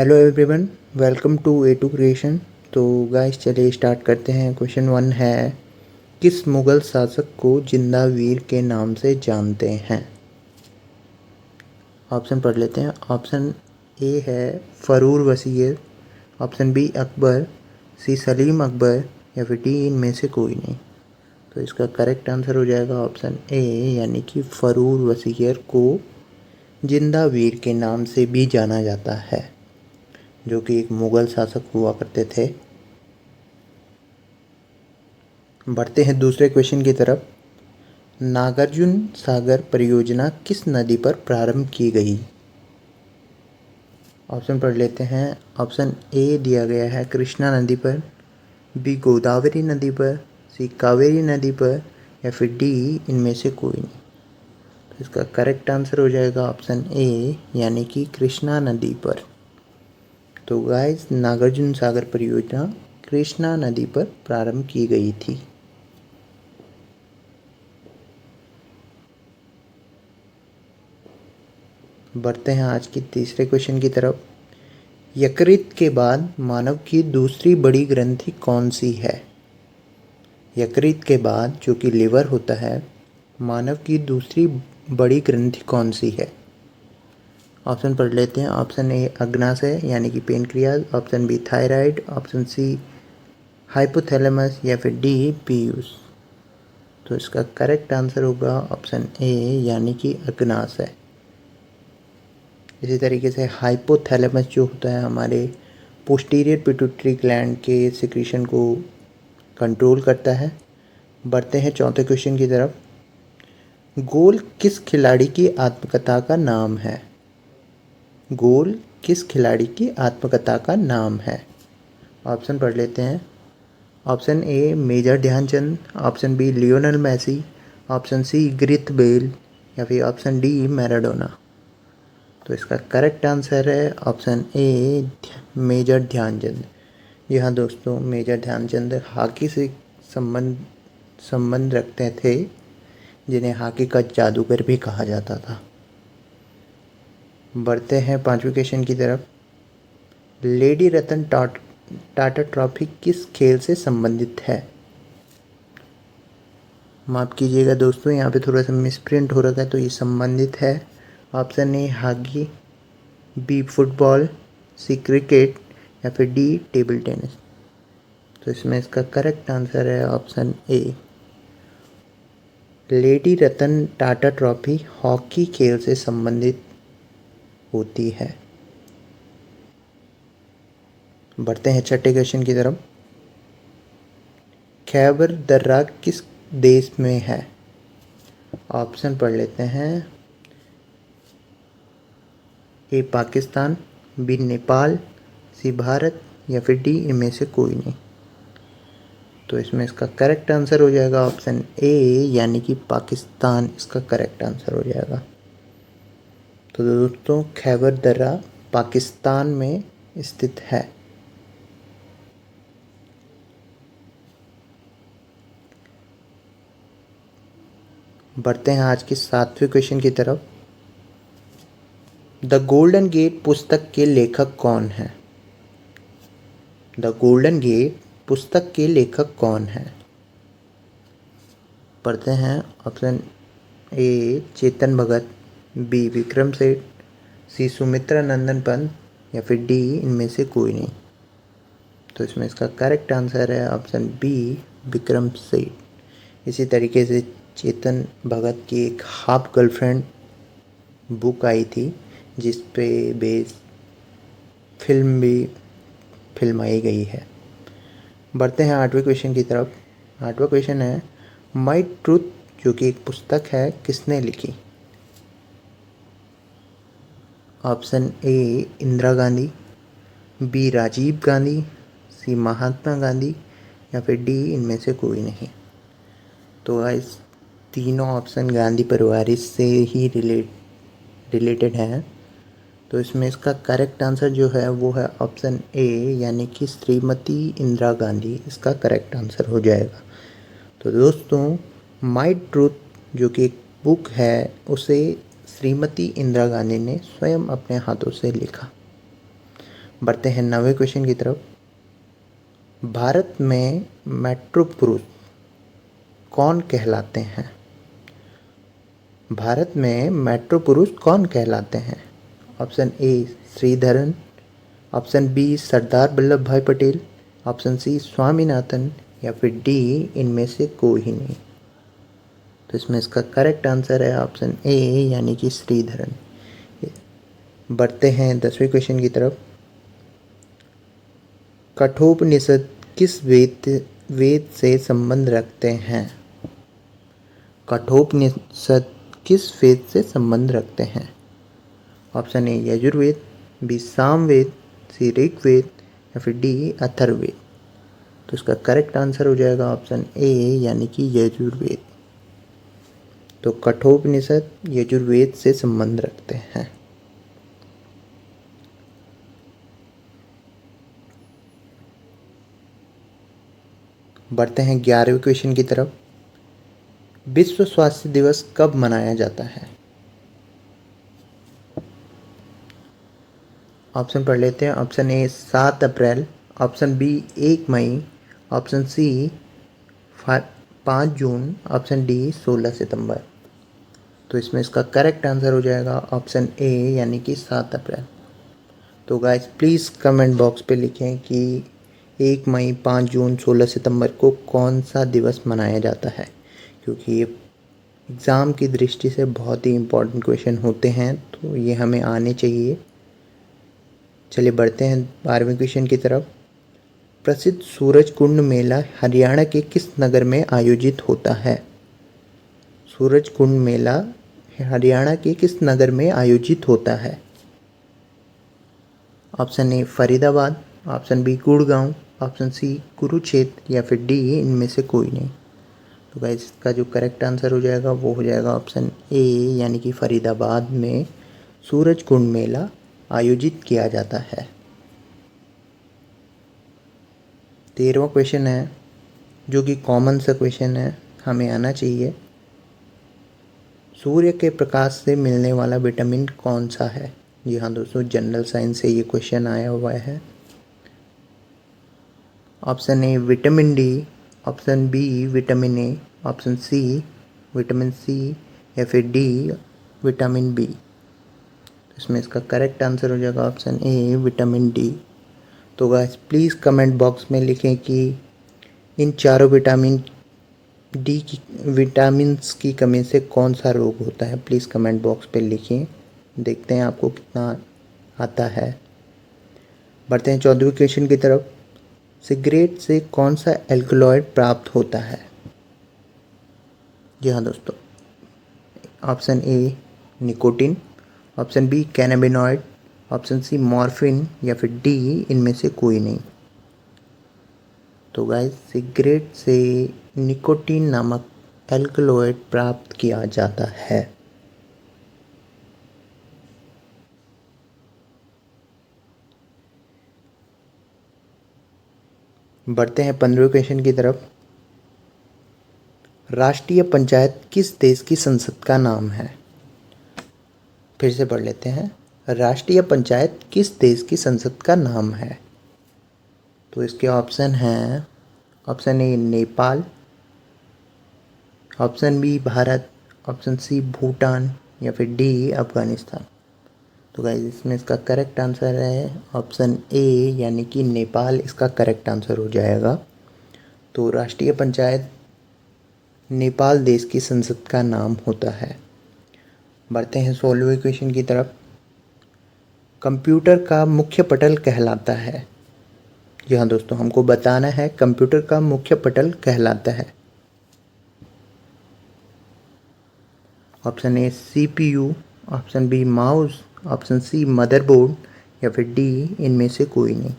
Hello everyone, welcome to A to creation. तो guys चलिए start करते हैं। क्वेश्चन 1 है, किस मुग़ल शासक को जिंदा वीर के नाम से जानते हैं? ऑप्शन पढ़ लेते हैं। ऑप्शन ए है फ़रूर वसीर, ऑप्शन बी अकबर, सी सलीम अकबर या फिर डी इनमें से कोई नहीं। तो इसका करेक्ट आंसर हो जाएगा ऑप्शन ए, यानी कि फ़रूर वसीर को जिंदा वीर के नाम से भी जाना जाता है, जो कि एक मुग़ल शासक हुआ करते थे। बढ़ते हैं दूसरे क्वेश्चन की तरफ। नागार्जुन सागर परियोजना किस नदी पर प्रारंभ की गई? ऑप्शन पढ़ लेते हैं। ऑप्शन ए दिया गया है कृष्णा नदी पर, बी गोदावरी नदी पर, सी कावेरी नदी पर या फिर डी इनमें से कोई नहीं। तो इसका करेक्ट आंसर हो जाएगा ऑप्शन ए, यानी कि कृष्णा नदी पर। तो गाइस, नागार्जुन सागर परियोजना कृष्णा नदी पर प्रारंभ की गई थी। बढ़ते हैं आज की तीसरे क्वेश्चन की तरफ। यकृत के बाद मानव की दूसरी बड़ी ग्रंथि कौन सी है? यकृत के बाद, जो कि लिवर होता है, मानव की दूसरी बड़ी ग्रंथि कौन सी है? ऑप्शन पढ़ लेते हैं। ऑप्शन ए अग्नाशय यानी कि pancreas, option B thyroid, option C hypothalamus या फिर डी पीयूष। तो इसका करेक्ट आंसर होगा ऑप्शन ए, यानी कि अग्नाशय। इसी तरीके से हाइपोथैलेमस जो होता है हमारे पोस्टीरियर पिट्यूटरी ग्लैंड के सिक्रीशन को कंट्रोल करता है। बढ़ते हैं चौथे क्वेश्चन की तरफ। गोल किस खिलाड़ी की आत्मकथा का नाम है? गोल किस खिलाड़ी की आत्मकथा का नाम है? ऑप्शन पढ़ लेते हैं। Option A Major Dhyanchand, option B Lionel Messi, option C ग्रिथ बेल या फिर ऑप्शन डी मैराडोना। तो इसका करेक्ट आंसर है ऑप्शन ए, मेजर ध्यानचंद। जी हाँ दोस्तों, मेजर ध्यानचंद हॉकी से संबंध रखते थे, जिन्हें हॉकी का जादूगर भी कहा जाता था। बढ़ते हैं पांचवें क्वेश्चन की तरफ। लेडी रतन टाटा ट्रॉफी किस खेल से संबंधित है? माफ़ कीजिएगा दोस्तों, यहाँ पे थोड़ा सा मिसप्रिंट हो रखा है, तो ये संबंधित है। Option A hockey, B football, C cricket या फिर डी टेबल टेनिस। तो इसमें इसका करेक्ट आंसर है option A, lady Ratan Tata trophy hockey खेल से संबंधित होती है। बढ़ते हैं छठे क्वेश्चन की तरफ। खैबर दर्रा किस देश में है? ऑप्शन पढ़ लेते हैं। ए पाकिस्तान, बी नेपाल, सी भारत या फिर डी इनमें से कोई नहीं। तो इसमें इसका करेक्ट आंसर हो जाएगा ऑप्शन ए, यानी कि पाकिस्तान इसका करेक्ट आंसर हो जाएगा। तो दोस्तों, खैबर दर्रा पाकिस्तान में स्थित है। बढ़ते हैं आज की सातवें क्वेश्चन की तरफ। द गोल्डन गेट पुस्तक के लेखक कौन है? द गोल्डन गेट पुस्तक के लेखक कौन है? पढ़ते हैं। Option A Chetan Bhagat, B Vikram Seth, C Sumitra नंदन पंत या फिर डी इनमें से कोई नहीं। तो इसमें इसका करेक्ट आंसर है ऑप्शन बी, विक्रम सेठ। इसी तरीके से चेतन भगत की एक हाफ गर्लफ्रेंड बुक आई थी, जिस पे बेस फिल्म भी फिल्माई गई है। बढ़ते हैं आठवें क्वेश्चन की तरफ। आठवां क्वेश्चन है, माई ट्रूथ जो कि एक पुस्तक है, किसने लिखी? Option A Indira Gandhi, B Rajiv Gandhi, C Mahatma Gandhi या फिर डी इनमें से कोई नहीं। तो गाइस, तीनों ऑप्शन गांधी परिवार से ही रिलेटेड हैं। तो इसमें इसका करेक्ट आंसर जो है वो है ऑप्शन ए, यानी कि श्रीमती इंदिरा गांधी इसका करेक्ट आंसर हो जाएगा। तो दोस्तों, माई ट्रूथ जो कि एक बुक है, उसे श्रीमती इंदिरा गांधी ने स्वयं अपने हाथों से लिखा। बढ़ते हैं 9वें क्वेश्चन की तरफ। भारत में मेट्रो पुरुष कौन कहलाते हैं? भारत में मेट्रो पुरुष कौन कहलाते हैं? Option A Sreedharan, option B Sardar Vallabh Bhai Patel, option C Swaminathan, या फिर डी इनमें से कोई नहीं। तो इसमें इसका करेक्ट आंसर है ऑप्शन ए यानी कि श्रीधरन। बढ़ते हैं 10वें क्वेश्चन की तरफ। कठोपनिषद किस वेद से संबंध रखते हैं? कठोपनिषद किस वेद से संबंध रखते हैं? Option A Yajurveda, B Samaveda, C Rigveda, या फिर डी अथर्ववेद। तो इसका करेक्ट आंसर हो जाएगा ऑप्शन ए यानी कि यजुर्वेद। तो कठोपनिषद यजुर्वेद से संबंध रखते हैं। बढ़ते हैं 11वें क्वेश्चन की तरफ। विश्व स्वास्थ्य दिवस कब मनाया जाता है? ऑप्शन पढ़ लेते हैं। ऑप्शन ए 7 अप्रैल, ऑप्शन बी 1 मई, ऑप्शन सी 5 जून, ऑप्शन डी 16 सितंबर। तो इसमें इसका करेक्ट आंसर हो जाएगा ऑप्शन ए यानी कि 7 अप्रैल। तो गाइस प्लीज़ कमेंट बॉक्स पे लिखें कि 1 मई, 5 जून, 16 सितंबर को कौन सा दिवस मनाया जाता है, क्योंकि ये एग्ज़ाम की दृष्टि से बहुत ही इम्पोर्टेंट क्वेश्चन होते हैं, तो ये हमें आने चाहिए। चलिए बढ़ते हैं 12वें क्वेश्चन की तरफ। प्रसिद्ध सूरज कुंड मेला हरियाणा के किस नगर में आयोजित होता है? सूरज कुंड मेला हरियाणा के किस नगर में आयोजित होता है? Option A Faridabad, option B Gurgaon, option C Kurukshetra, या फिर डी इनमें से कोई नहीं। तो गाइस इसका जो करेक्ट आंसर हो जाएगा वो हो जाएगा ऑप्शन ए यानी कि फरीदाबाद में सूरज कुंड मेला आयोजित किया जाता है। 13वां क्वेश्चन है जो कि कॉमन सा क्वेश्चन है, हमें आना चाहिए। सूर्य के प्रकाश से मिलने वाला विटामिन कौन सा है? जी हाँ दोस्तों, जनरल साइंस से ये क्वेश्चन आया हुआ है। Option A vitamin D, option B vitamin A, option C vitamin C, या फिर डी विटामिन बी। इसमें इसका करेक्ट आंसर हो जाएगा ऑप्शन ए विटामिन डी। तो गाइस प्लीज़ कमेंट बॉक्स में लिखें कि इन चारों विटामिन्स की कमी से कौन सा रोग होता है। प्लीज़ कमेंट बॉक्स पे लिखें, देखते हैं आपको कितना आता है। बढ़ते हैं 14वें क्वेश्चन की तरफ। सिगरेट से कौन सा एल्कलॉइड प्राप्त होता है? जी हाँ दोस्तों, option A nicotine, option B cannabinoid, option C morphine, या फिर डी इनमें से कोई नहीं। तो गाइस सिगरेट से निकोटिन नामक एल्कलॉइड प्राप्त किया जाता है। बढ़ते हैं 15वें क्वेश्चन की तरफ। राष्ट्रीय पंचायत किस देश की संसद का नाम है? फिर से पढ़ लेते हैं। राष्ट्रीय पंचायत किस देश की संसद का नाम है? तो इसके ऑप्शन हैं। Option A Nepal, option B Bharat, option C Bhutan, या फिर डी अफगानिस्तान। तो गाइस इसमें इसका करेक्ट आंसर है ऑप्शन ए यानी कि नेपाल इसका करेक्ट आंसर हो जाएगा। तो राष्ट्रीय पंचायत नेपाल देश की संसद का नाम होता है। बढ़ते हैं 16वें क्वेश्चन की तरफ। कंप्यूटर का मुख्य पटल कहलाता है। जी हाँ दोस्तों, हमको बताना है कंप्यूटर का मुख्य पटल कहलाता है। Option A CPU, option B mouse, option C motherboard, या फिर डी इनमें से कोई नहीं।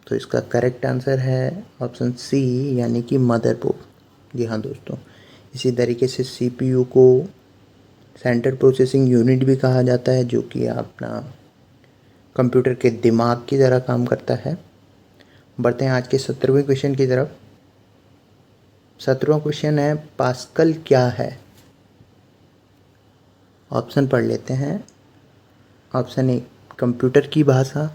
तो इसका करेक्ट आंसर है ऑप्शन सी यानी कि मदरबोर्ड। जी हाँ दोस्तों, इसी तरीके से CPU को सेंट्रल प्रोसेसिंग यूनिट भी कहा जाता है, जो कि अपना कंप्यूटर के दिमाग की तरह काम करता है। बढ़ते हैं आज के 17वें क्वेश्चन की तरफ। 17वां क्वेश्चन है पास्कल क्या है? ऑप्शन पढ़ लेते हैं। ऑप्शन ए कंप्यूटर की भाषा,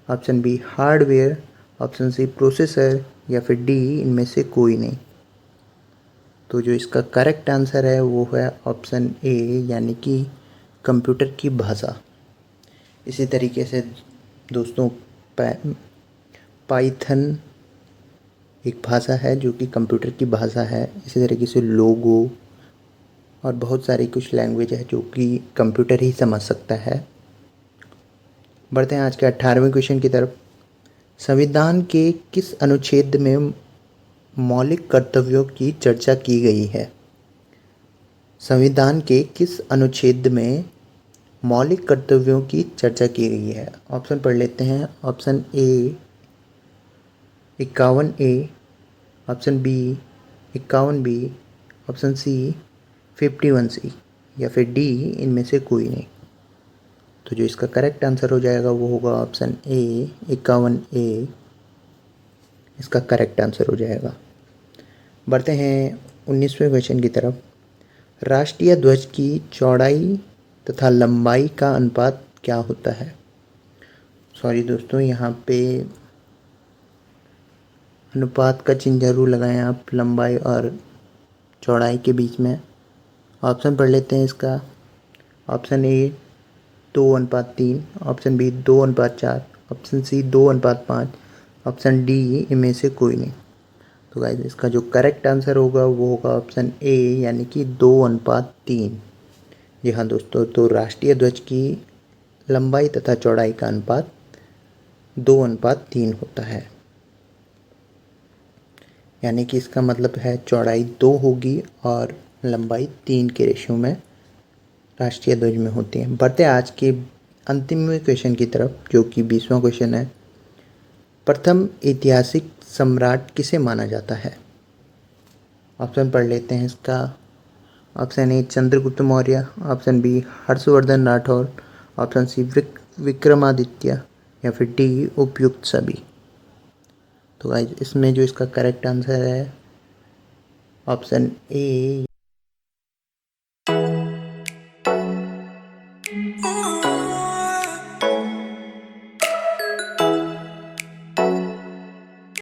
option B hardware, option C processor, या फिर डी इनमें से कोई नहीं। तो जो इसका करेक्ट आंसर है वो है ऑप्शन ए, यानी कि कंप्यूटर की भाषा। इसी तरीके से दोस्तों पाइथन एक भाषा है जो कि कंप्यूटर की भाषा है। इसी तरीके से लोगो और बहुत सारी कुछ लैंग्वेज है जो कि कंप्यूटर ही समझ सकता है। बढ़ते हैं आज के 18वें क्वेश्चन की तरफ। संविधान के किस अनुच्छेद में मौलिक कर्तव्यों की चर्चा की गई है? संविधान के किस अनुच्छेद में मौलिक कर्तव्यों की चर्चा की गई है? ऑप्शन पढ़ लेते हैं। Option A 51A, option B 51B, option C 51C, या फिर डी इनमें से कोई नहीं। तो जो इसका करेक्ट आंसर हो जाएगा वो होगा ऑप्शन ए 51A, इसका करेक्ट आंसर हो जाएगा। बढ़ते हैं 19वें क्वेश्चन की तरफ। राष्ट्रीय ध्वज की चौड़ाई तथा लंबाई का अनुपात क्या होता है? सॉरी दोस्तों, यहाँ पे अनुपात का चिन्ह जरूर लगाएं आप लंबाई और चौड़ाई के बीच में। ऑप्शन पढ़ लेते हैं इसका। Option A 2:3, option B 2:4, option C 2:5, option D इनमें से कोई नहीं। तो गाइस इसका जो करेक्ट आंसर होगा वो होगा ऑप्शन ए, यानी कि 2:3। जी हाँ दोस्तों, तो राष्ट्रीय ध्वज की लंबाई तथा चौड़ाई का अनुपात 2:3 होता है, यानी कि इसका मतलब है चौड़ाई 2 होगी और लंबाई 3 के रेशियो में राष्ट्रीय ध्वज में होती है। बढ़ते हैं आज के अंतिमवें क्वेश्चन की तरफ, जो कि 20वां क्वेश्चन है। प्रथम ऐतिहासिक सम्राट किसे माना जाता है? ऑप्शन पढ़ लेते हैं इसका। Option A Chandragupta Maurya, option B Harshvardhan Rathore, option C Vikramaditya, या फिर डी उपयुक्त सभी। तो गाइस इसमें जो इसका करेक्ट आंसर है ऑप्शन ए